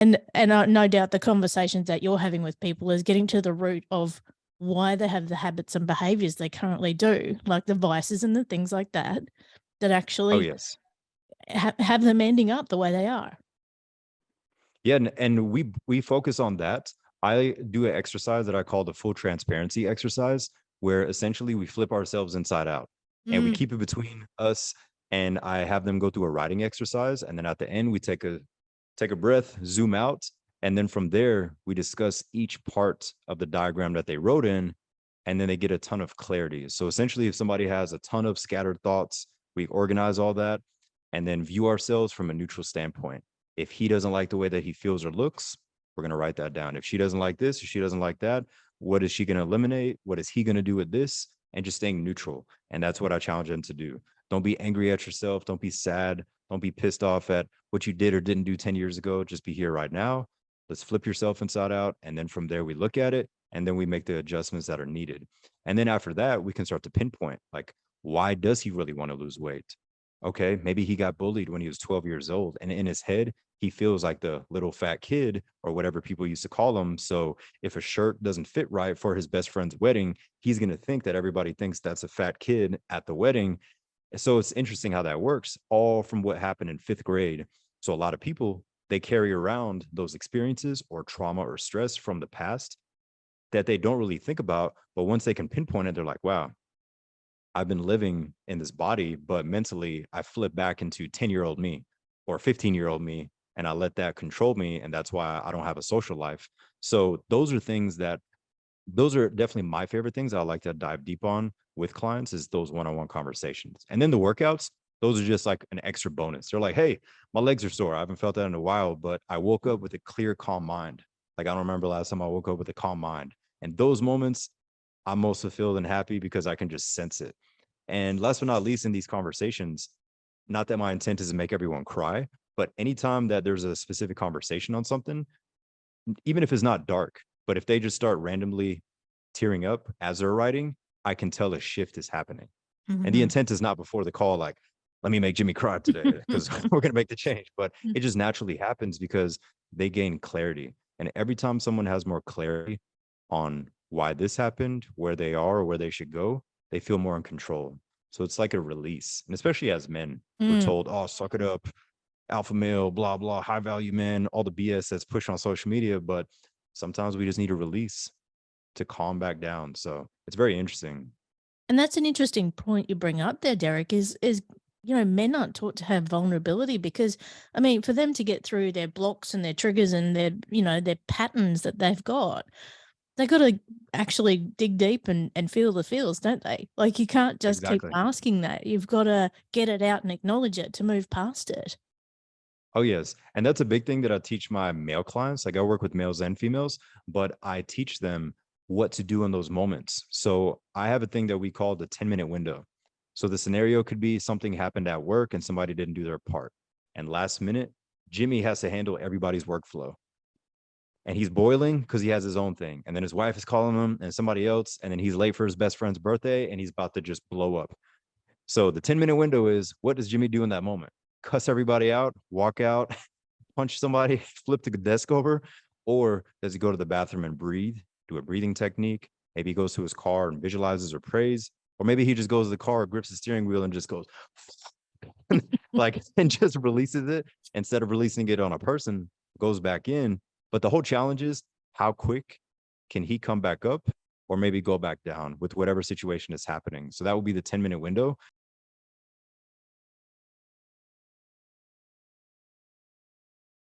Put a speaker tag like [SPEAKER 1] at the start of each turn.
[SPEAKER 1] And no doubt the conversations that you're having with people is getting to the root of why they have the habits and behaviors they currently do, like the vices and the things like that, that
[SPEAKER 2] Oh,
[SPEAKER 1] actually
[SPEAKER 2] yes.
[SPEAKER 1] have them ending up the way they are.
[SPEAKER 2] Yeah, and we focus on that. I do an exercise that I call the full transparency exercise, where essentially we flip ourselves inside out and we
[SPEAKER 1] Mm.
[SPEAKER 2] keep it between us. And I have them go through a writing exercise, and then at the end we take a breath, zoom out, and then from there we discuss each part of the diagram that they wrote in, and then they get a ton of clarity. So essentially, if somebody has a ton of scattered thoughts, we organize all that and then view ourselves from a neutral standpoint. If he doesn't like the way that he feels or looks, we're going to write that down. If she doesn't like this, or she doesn't like that, what is she going to eliminate? What is he going to do with this? And just staying neutral. And that's what I challenge them to do. Don't be angry at yourself. Don't be sad. Don't be pissed off at what you did or didn't do 10 years ago. Just be here right now. Let's flip yourself inside out. And then from there, we look at it and then we make the adjustments that are needed. And then after that, we can start to pinpoint, like, why does he really want to lose weight? Okay, maybe he got bullied when he was 12 years old. And in his head, he feels like the little fat kid or whatever people used to call him. So if a shirt doesn't fit right for his best friend's wedding, he's going to think that everybody thinks that's a fat kid at the wedding. So it's interesting how that works, all from what happened in fifth grade. So a lot of people, they carry around those experiences or trauma or stress from the past that they don't really think about. But once they can pinpoint it, they're like, wow, I've been living in this body, but mentally I flip back into 10-year-old me or 15-year-old me, and I let that control me. And that's why I don't have a social life. So those are definitely my favorite things I like to dive deep on with clients is those one-on-one conversations. And then the workouts, those are just like an extra bonus. They're like, hey, my legs are sore. I haven't felt that in a while, but I woke up with a clear, calm mind. Like I don't remember last time I woke up with a calm mind. And those moments, I'm most fulfilled and happy because I can just sense it. And last but not least, in these conversations, not that my intent is to make everyone cry, but anytime that there's a specific conversation on something, even if it's not dark, but if they just start randomly tearing up as they're writing, I can tell a shift is happening. And the
[SPEAKER 1] Mhm.
[SPEAKER 2] intent is not before the call, like, let me make Jimmy cry today because we're going to make the change. But it just naturally happens because they gain clarity. And every time someone has more clarity on why this happened, where they are, or where they should go, they feel more in control. So it's like a release. And especially as men, we're
[SPEAKER 1] Mm.
[SPEAKER 2] told, oh, suck it up, alpha male, blah, blah, high value men, all the BS that's pushed on social media. But sometimes we just need a release to calm back down. So it's very interesting.
[SPEAKER 1] And that's an interesting point you bring up there, Derek, is men aren't taught to have vulnerability because, I mean, for them to get through their blocks and their triggers and their patterns that they've got, they gotta actually dig deep and feel the feels, don't they? Like, you can't just keep
[SPEAKER 2] Exactly.
[SPEAKER 1] masking that. You've gotta get it out and acknowledge it to move past it.
[SPEAKER 2] Oh, yes. And that's a big thing that I teach my male clients. Like I work with males and females, but I teach them what to do in those moments. So I have a thing that we call the 10-minute window. So the scenario could be something happened at work and somebody didn't do their part. And last minute, Jimmy has to handle everybody's workflow. And he's boiling because he has his own thing. And then his wife is calling him and somebody else. And then he's late for his best friend's birthday and he's about to just blow up. So the 10-minute window is, what does Jimmy do in that moment? Cuss everybody out, walk out, punch somebody, flip the desk over, or does he go to the bathroom and breathe, do a breathing technique? Maybe he goes to his car and visualizes or prays, or maybe he just goes to the car, grips the steering wheel, and just goes like and just releases it instead of releasing it on a person, goes back in. But the whole challenge is how quick can he come back up or maybe go back down with whatever situation is happening. So that would be the 10-minute window.